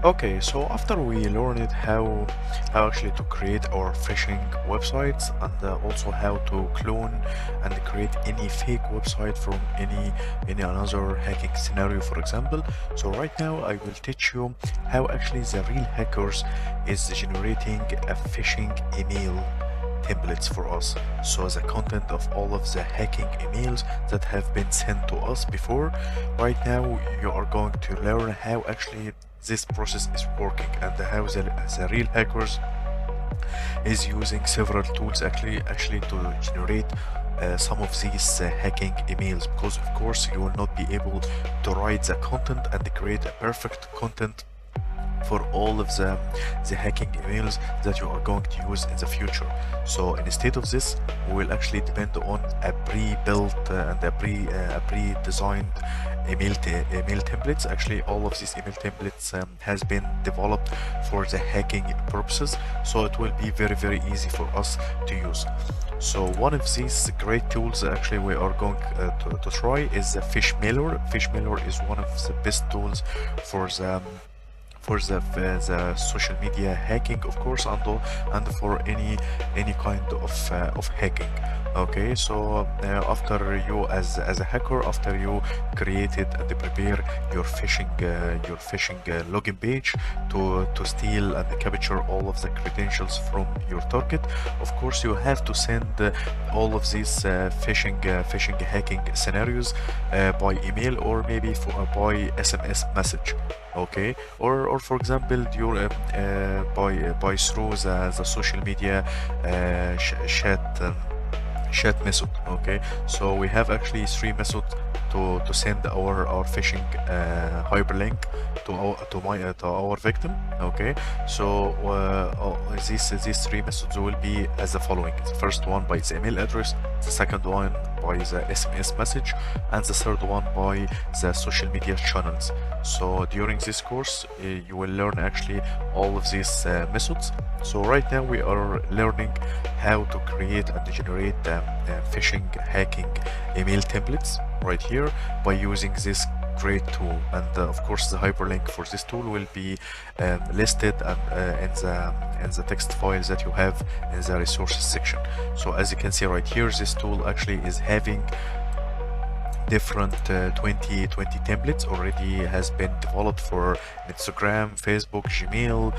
Okay, so after we learned how actually to create our phishing websites and also how to clone and create any fake website from any another hacking scenario, for example. So right now I will teach you how actually the real hackers is generating a phishing email templates for us. So the content of all of the hacking emails that have been sent to us before. Right now you are going to learn how actually this process is working and how the real hackers is using several tools actually to generate some of these hacking emails, because of course you will not be able to write the content and create a perfect content for all of the hacking emails that you are going to use in the future. So instead of this, we will actually depend on a pre-built and a pre-designed email templates. Actually, all of these email templates has been developed for the hacking purposes, so it will be very easy for us to use. So one of these great tools actually we are going to try is the PhishMailer. PhishMailer is one of the best tools for the social media hacking, of course, and for any kind of hacking. Okay, so after you as a hacker, after you created and prepare your phishing login page to steal and capture all of the credentials from your target, of course you have to send all of these phishing hacking scenarios by email or maybe by SMS message. Okay, or for example by through the social media chat method. Okay, so we have actually three methods to send our phishing hyperlink to our victim. Okay, so these three methods will be as the following: the first one by the email address, the second one by the SMS message, and the third one by the social media channels. So during this course you will learn actually all of these methods. So right now we are learning how to create and generate phishing hacking email templates right here by using this great tool. And of course the hyperlink for this tool will be listed in the text files that you have in the resources section. So as you can see right here, this tool actually is having different 20 templates already has been developed for Instagram, Facebook, Gmail,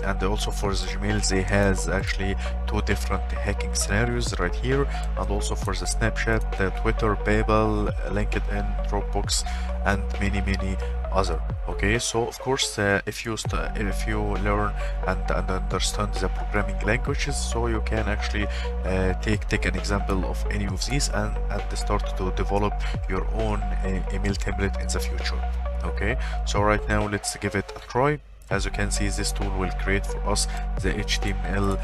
and also for the Gmail they has actually two different hacking scenarios right here, and also for the Snapchat, Twitter, PayPal, LinkedIn, Dropbox, and many other. Okay, so of course if you learn and understand the programming languages, so you can actually take an example of any of these and start to develop your own email template in the future. Okay, so right now let's give it a try. As you can see, this tool will create for us the HTML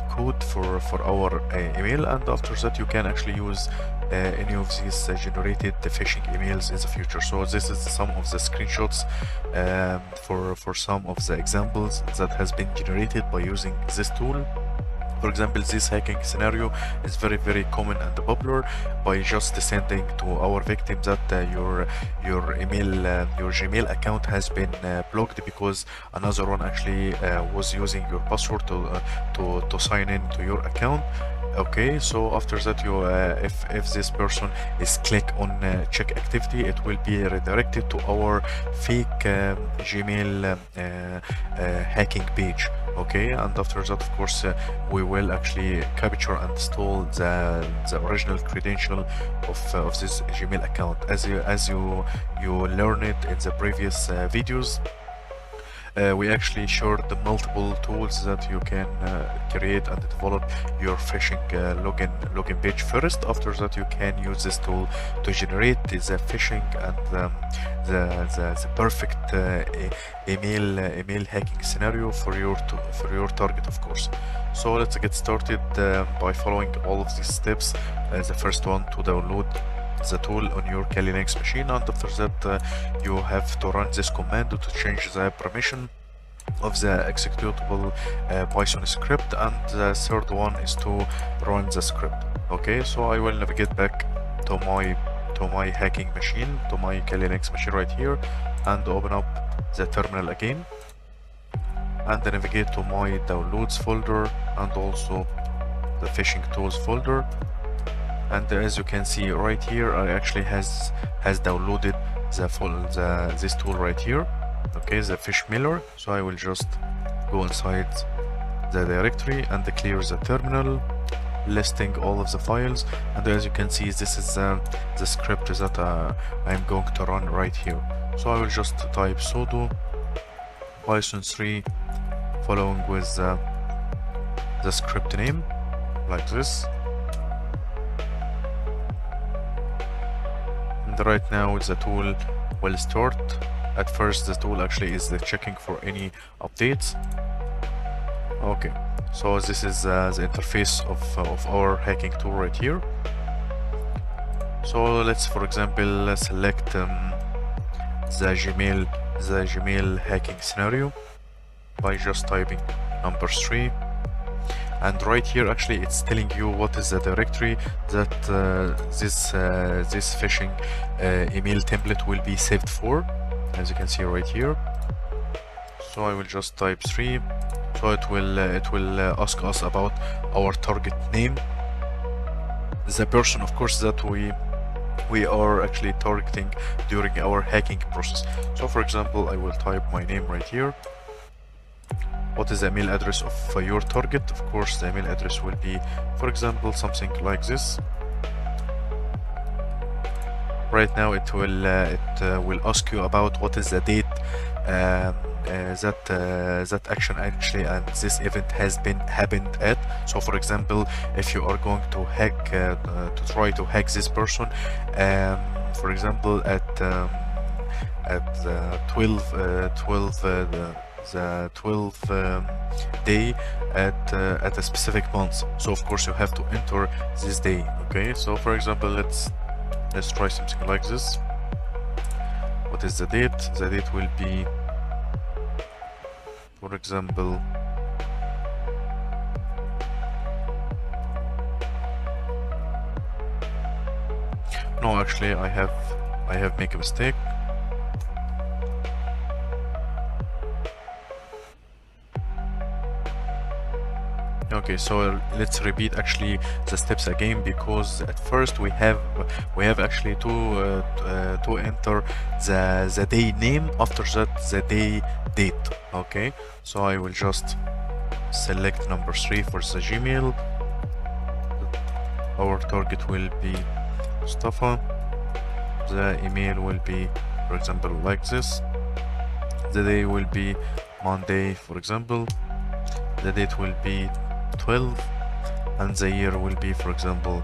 code for our email, and after that you can actually use any of these generated phishing emails in the future. So this is some of the screenshots for some of the examples that has been generated by using this tool. For example, this hacking scenario is very common and popular by just sending to our victim that your Gmail account has been blocked because another one actually was using your password to sign in to your account. Okay, so after that you if this person is click on check activity, it will be redirected to our fake Gmail hacking page. Okay, and after that of course we will actually capture and install the original credential of this Gmail account. As you learned it in the previous videos, we actually showed the multiple tools that you can create and develop your phishing login page first. After that you can use this tool to generate the phishing and the perfect email hacking scenario for your target, of course. So let's get started by following all of these steps. The first one, to download the tool on your Kali Linux machine, and after that you have to run this command to change the permission of the executable Python script, and the third one is to run the script. Okay, so I will navigate back to my hacking machine, to my Kali Linux machine right here, and open up the terminal again, and then navigate to my downloads folder and also the phishing tools folder. And as you can see right here, I actually has downloaded this tool right here, okay, the PhishMailer. So I will just go inside the directory and clear the terminal, listing all of the files. And as you can see, this is the script that I'm going to run right here. So I will just type sudo python 3 following with the script name like this. And right now the tool will start. At first the tool actually is checking for any updates. Okay, so this is the interface of our hacking tool right here. So let's, for example, select the Gmail hacking scenario by just typing number 3. And right here actually it's telling you what is the directory that this phishing email template will be saved for, as you can see right here. So I will just type 3. So it will ask us about our target name, the person of course that we are actually targeting during our hacking process. So for example, I will type my name right here. What is the email address of your target? Of course the email address will be, for example, something like this. Right now it will ask you about what is the date that action actually and this event has been happened at. So for example, if you are going to hack to try to hack this person, for example at the 12th day at a specific month. So of course you have to enter this day. Okay, so for example, let's try something like this. What is the date? The date will be, for example, no, actually I have made a mistake. Okay, so let's repeat actually the steps again, because at first we have actually to enter the day name, after that the day date. Okay, so I will just select number 3 for the Gmail. Our target will be Mustafa. The email will be, for example, like this. The day will be Monday, for example. The date will be 12, and the year will be, for example,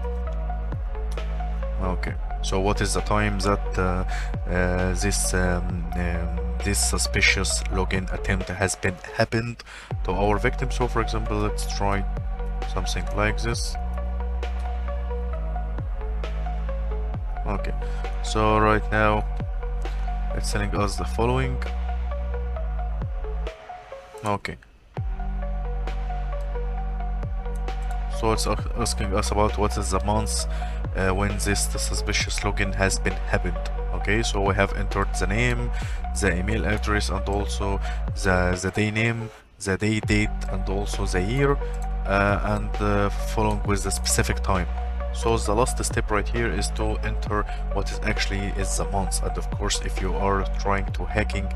okay. So what is the time that this suspicious login attempt has been happened to our victim? So for example, let's try something like this. Okay, so right now it's telling us the following. Okay, so it's asking us about what is the month when this suspicious login has been happened. Okay, so we have entered the name, the email address, and also the day name, the day date, and also the year, and following with the specific time. So the last step right here is to enter what is actually the month. And of course, if you are trying to hacking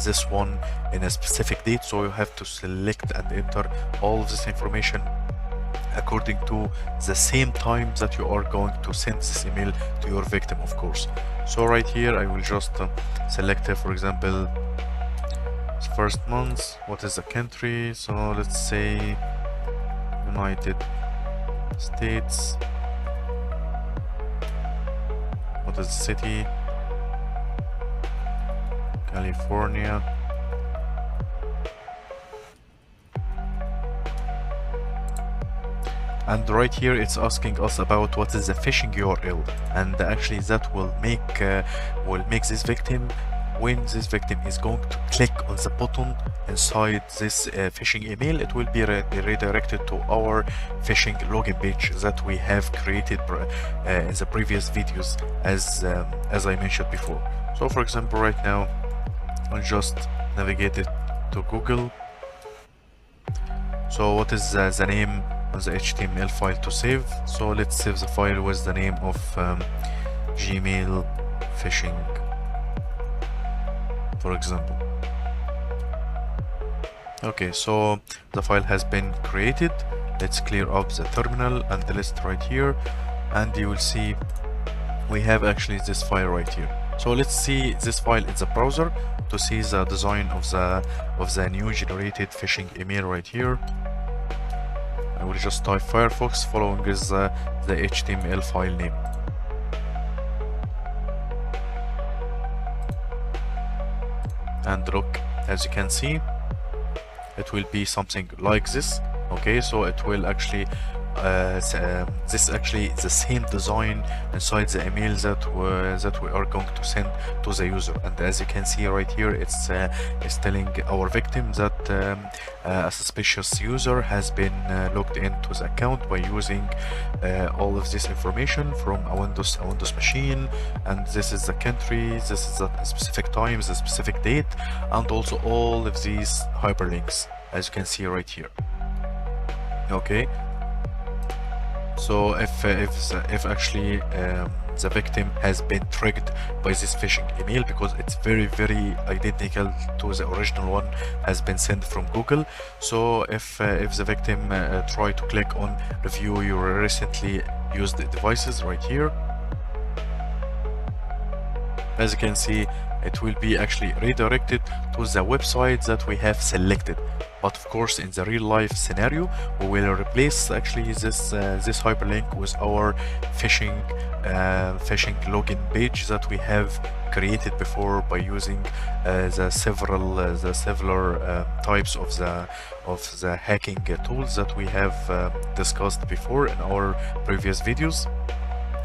this one in a specific date, so you have to select and enter all of this information according to the same time that you are going to send this email to your victim, of course. So right here I will just select, for example, first month. What is the country? So let's say United States. What is the city? California. And right here it's asking us about what is the phishing URL, and actually that will make this victim, when this victim is going to click on the button inside this phishing email, it will be redirected to our phishing login page that we have created in the previous videos, as I mentioned before. So for example, right now I'll just navigate it to Google. So what is the name of the HTML file to save? So let's save the file with the name of Gmail phishing, for example. Okay, so the file has been created. Let's clear up the terminal and the list right here, and you will see we have actually this file right here. So let's see this file in the browser to see the design of the new generated phishing email right here. I will just type Firefox following is the HTML file name. And look, as you can see, it will be something like this. Okay, so it will actually this actually is the same design inside the email that we are going to send to the user. And as you can see right here, it's telling our victim that a suspicious user has been logged into the account by using all of this information from a Windows machine, and this is the country, this is the specific time, the specific date, and also all of these hyperlinks, as you can see right here. Okay, so if actually the victim has been tricked by this phishing email, because it's very identical to the original one has been sent from Google. So if the victim try to click on review your recently used devices right here, as you can see, it will be actually redirected to the website that we have selected. But of course, in the real life scenario, we will replace actually this hyperlink with our phishing login page that we have created before by using the several types of the hacking tools that we have discussed before in our previous videos.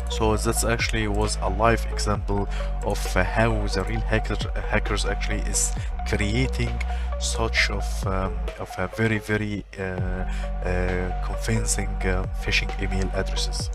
So that actually was a live example of how the real hackers actually is creating such of a very convincing phishing email addresses.